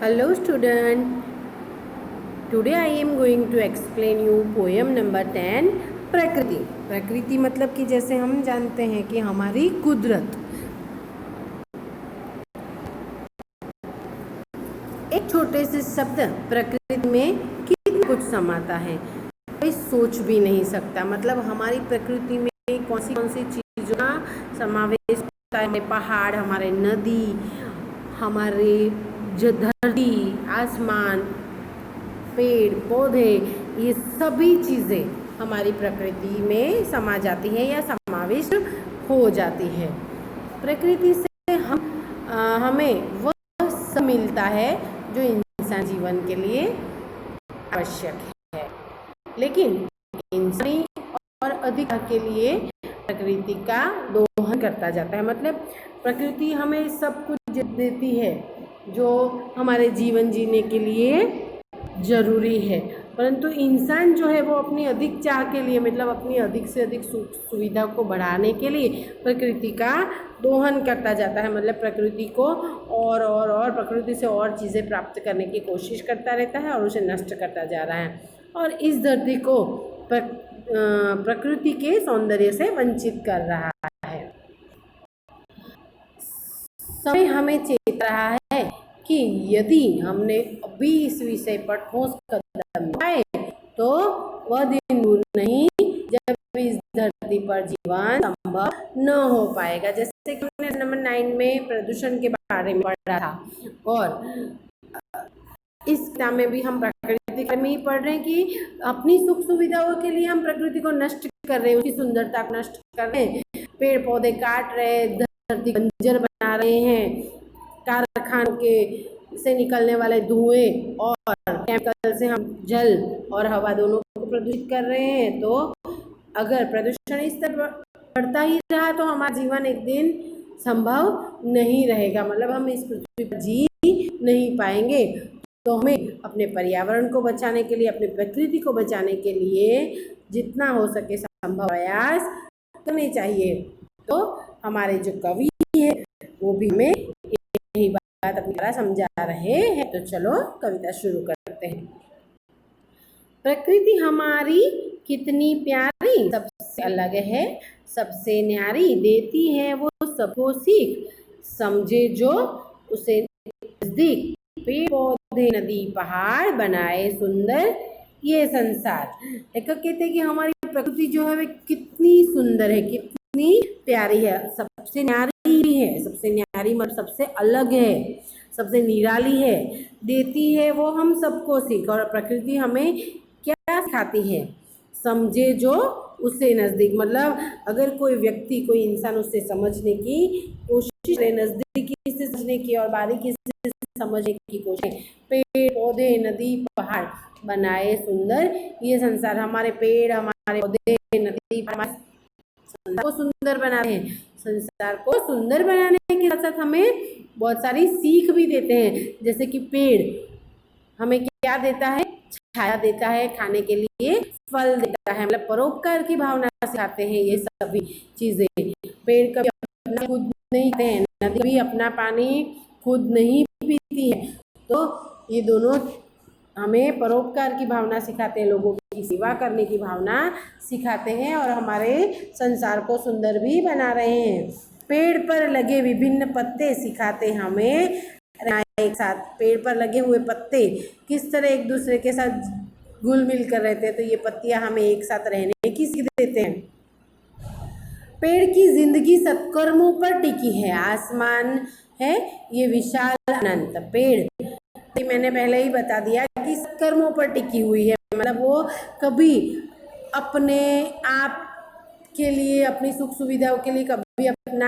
Hello student, today I am going to explain you poem number 10 प्रकृति। प्रकृति मतलब कि जैसे हम जानते हैं कि हमारी कुदरत। एक छोटे से शब्द प्रकृति में कितना कुछ समाता है, कोई सोच भी नहीं सकता। मतलब हमारी प्रकृति में कौन सी चीज़ों का समावेश होता है। पहाड़, हमारे नदी, हमारे धरती, आसमान, पेड़ पौधे, ये सभी चीज़ें हमारी प्रकृति में समा जाती हैं या समावेश हो जाती है। प्रकृति से हमें वह सब मिलता है जो इंसान जीवन के लिए आवश्यक है, लेकिन इंसानी और अधिक के लिए प्रकृति का दोहन करता जाता है। मतलब प्रकृति हमें सब कुछ देती है जो हमारे जीवन जीने के लिए ज़रूरी है, परंतु इंसान जो है वो अपनी अधिक चाह के लिए, मतलब अपनी अधिक से अधिक सुविधा को बढ़ाने के लिए प्रकृति का दोहन करता जाता है। मतलब प्रकृति को और प्रकृति से और चीज़ें प्राप्त करने की कोशिश करता रहता है और उसे नष्ट करता जा रहा है, और इस धरती को प्रकृति के सौंदर्य से वंचित कर रहा है। समय हमें चेत रहा है कि यदि हमने अभी इस विषय पर ठोस कदम उठाए तो वह दिन दूर नहीं जब इस धरती पर जीवन संभव न हो पाएगा। जैसे कि हमने नंबर 9 में प्रदूषण के बारे में पढ़ा था, और इस किताब में भी हम प्रकृति में ही पढ़ रहे हैं कि अपनी सुख सुविधाओं के लिए हम प्रकृति को नष्ट कर रहे हैं, उसकी सुंदरता को नष्ट कर रहे हैं, पेड़ पौधे काट रहे हैं, धरती बंजर बना रहे हैं, कारखानों के से निकलने वाले धुएं और केमिकल से हम जल और हवा दोनों को प्रदूषित कर रहे हैं। तो अगर प्रदूषण इस तरह बढ़ता ही रहा तो हमारा जीवन एक दिन संभव नहीं रहेगा। मतलब हम इस पृथ्वी पर जी नहीं पाएंगे। तो हमें अपने पर्यावरण को बचाने के लिए, अपनी प्रकृति को बचाने के लिए जितना हो सके संभव प्रयास करने चाहिए। तो हमारे जो कवि है वो भी हमें यही बात अपनी तरह समझा रहे हैं। तो चलो कविता शुरू करते हैं। प्रकृति हमारी कितनी प्यारी, सबसे अलग है सबसे न्यारी, देती है वो सबको सीख, समझे जो उसे नजदीक, पेड़ पौधे नदी पहाड़ बनाए सुंदर ये संसार। लेखक कहते हैं कि हमारी प्रकृति जो है वे कितनी सुंदर है, कितनी प्यारी है, सबसे न्यारी है। सबसे न्यारी मतलब सबसे अलग है, सबसे निराली है, देती है वो हम सबको सीख। और प्रकृति हमें क्या सिखाती है, समझे जो उसे नज़दीक। मतलब अगर कोई व्यक्ति, कोई इंसान उससे समझने की कोशिश करे, नज़दीकी से समझने की और बारीकी से समझने की कोशिश, पेड़ पौधे नदी पहाड़ बनाए सुंदर ये संसार। हमारे पेड़, हमारे पौधे, नदी संसार को सुंदर बनाते हैं। संसार को सुंदर बनाने के साथ साथ हमें बहुत सारी सीख भी देते हैं। जैसे कि पेड़ हमें क्या देता है, छाया देता है, खाने के लिए फल देता है, मतलब परोपकार की भावना सिखाते हैं ये सभी चीज़ें। पेड़ कभी अपना खुद नहीं पीते हैं, नदी भी अपना पानी खुद नहीं पीती है। तो ये दोनों हमें परोपकार की भावना सिखाते हैं, लोगों की सेवा करने की भावना सिखाते हैं और हमारे संसार को सुंदर भी बना रहे हैं। पेड़ पर लगे विभिन्न पत्ते सिखाते हमें एक साथ। पेड़ पर लगे हुए पत्ते किस तरह एक दूसरे के साथ घुल मिल कर रहते हैं, तो ये पत्तियां हमें एक साथ रहने की सीख देते हैं। पेड़ की जिंदगी सत्कर्मों पर टिकी है, आसमान है ये विशाल अनंत। पेड़ मैंने पहले ही बता दिया कि सत्कर्मों पर टिकी हुई है, मतलब वो कभी अपने आप के लिए, अपनी सुख सुविधाओं के लिए कभी अपना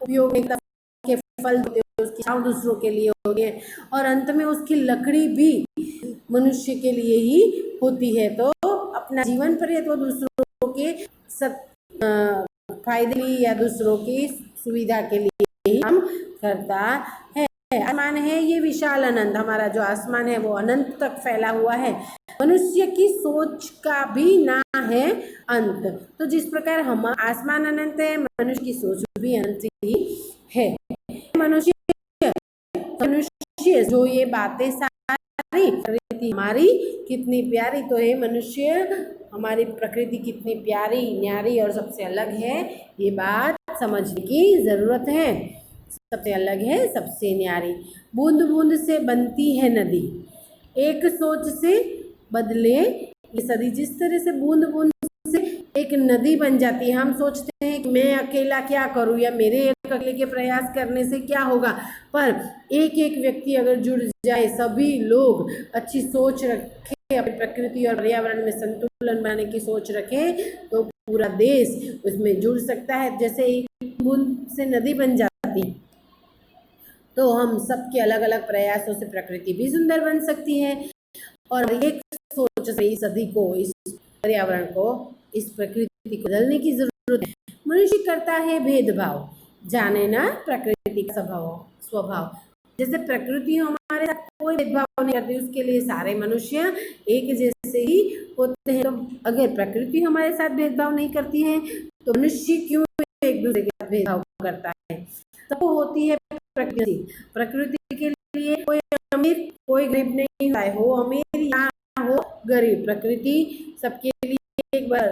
उपयोग नहीं करता, के फल उसकी छांव दूसरों के लिए होती है, और अंत में उसकी लकड़ी भी मनुष्य के लिए ही होती है। तो अपना जीवन पर्यंत तो दूसरों के फायदे या दूसरों की सुविधा के लिए ही काम करता है। आसमान है ये विशाल अनंत, हमारा जो आसमान है वो अनंत तक फैला हुआ है। मनुष्य की सोच का भी ना है अंत। तो जिस प्रकार हम आसमान अनंत है, मनुष्य की सोच भी अनंत ही है। मनुष्य जो ये बातें सारी प्रकृति हमारी कितनी प्यारी, तो हे मनुष्य हमारी प्रकृति कितनी प्यारी, न्यारी और सबसे अलग है, ये बात समझने की ज़रूरत है। सबसे अलग है, सबसे न्यारी। बूंद बूंद से बनती है नदी, एक सोच से बदले ये सदी। जिस तरह से बूंद बूंद से एक नदी बन जाती है, हम सोचते हैं कि मैं अकेला क्या करूं या मेरे अकेले के प्रयास करने से क्या होगा, पर एक एक व्यक्ति अगर जुड़ जाए, सभी लोग अच्छी सोच रखें, अपनी प्रकृति और पर्यावरण में संतुलन बनाने की सोच रखें, तो पूरा देश उसमें जुड़ सकता है। जैसे एक बूंद से नदी बन जाती है, तो हम सबके अलग अलग प्रयासों से प्रकृति भी सुंदर बन सकती है। और एक सोच से इस सदी को, इस पर्यावरण को, इस प्रकृति को बदलने की जरूरत है। मनुष्य करता है भेदभाव, जाने ना प्रकृति का स्वभाव। जैसे प्रकृति हमारे साथ कोई भेदभाव नहीं करती, उसके लिए सारे मनुष्य एक जैसे ही होते हैं। तो अगर प्रकृति हमारे साथ भेदभाव नहीं करती है, तो मनुष्य क्यों एक दूसरे के साथ भेदभाव करता है? तो होती है प्रकृति के लिए कोई अमीर कोई गरीब नहीं होता है, हो अमीर या हो गरीब, प्रकृति सबके लिए एक बार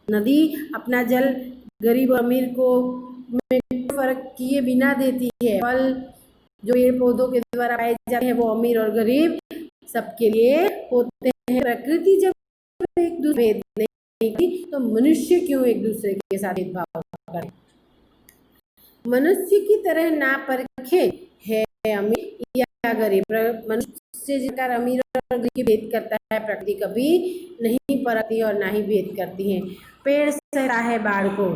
नदी अपना जल गरीब और अमीर को फर्क किए बिना देती है। फल जो पेड़ पौधों के द्वारा पाए जाते हैं वो अमीर और गरीब सबके लिए होते हैं। प्रकृति जब एक दूसरे नहीं की, तो मनुष्य क्यों एक दूसरे के साथ भेदभाव करे? मनुष्य की तरह ना परखे है अमीर या गरीब। मनुष्य जिसका अमीर और गरीब की भेद करता है, प्रकृति कभी नहीं परखती और ना ही भेद करती है। पेड़ सहता है बाढ़ को,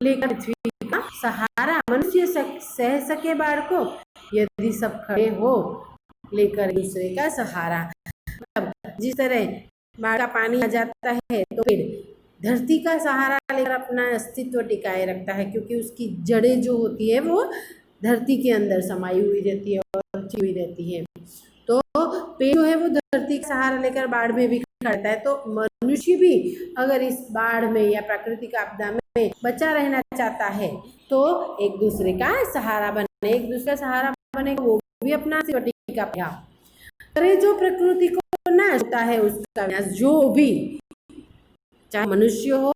लेकर पृथ्वी का सहारा। मनुष्य सह सके बाढ़ को यदि सब खड़े हो लेकर दूसरे का सहारा। जिस तरह बाढ़ का पानी आ जाता है, तो पेड़ धरती का सहारा लेकर अपना अस्तित्व टिकाए रखता है, क्योंकि उसकी जड़ें जो होती है वो धरती के अंदर समाई हुई रहती है और हुई रहती है। तो पेड़ जो है वो धरती का सहारा लेकर बाढ़ में भी खड़ता है। तो मनुष्य भी अगर इस बाढ़ में या प्राकृतिक आपदा में बचा रहना चाहता है, तो एक दूसरे का सहारा बने, एक दूसरे का सहारा बने, वो भी अपना टिका करे। जो प्रकृति को नाश होता है उसका विनाश, जो भी चाहे मनुष्य हो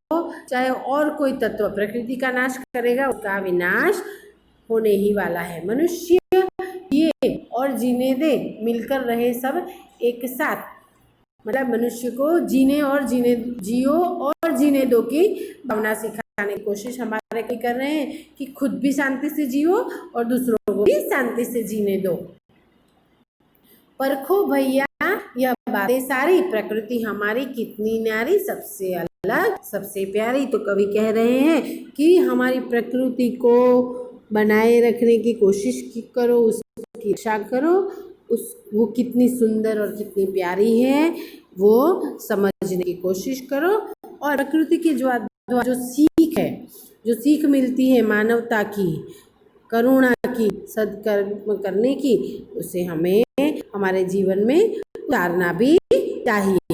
चाहे और कोई तत्व प्रकृति का नाश करेगा, उसका विनाश होने ही वाला है। मनुष्य ये और जीने दे, मिलकर रहे सब एक साथ, मतलब मनुष्य को जियो और जीने दो की भावना सिखाने की कोशिश हमारे कोई कर रहे हैं कि खुद भी शांति से जियो और दूसरों को भी शांति से जीने दो। परखो भैया यह बातें सारी, प्रकृति हमारी कितनी न्यारी, सबसे अलग सबसे प्यारी। तो कवि कह रहे हैं कि हमारी प्रकृति को बनाए रखने की कोशिश करो, उसकी रक्षा करो, वो कितनी सुंदर और कितनी प्यारी है वो समझने की कोशिश करो। और प्रकृति की जो सीख है, जो सीख मिलती है मानवता की, करुणा की, सद्कर्म करने की, उसे हमें हमारे जीवन में उतारना भी चाहिए।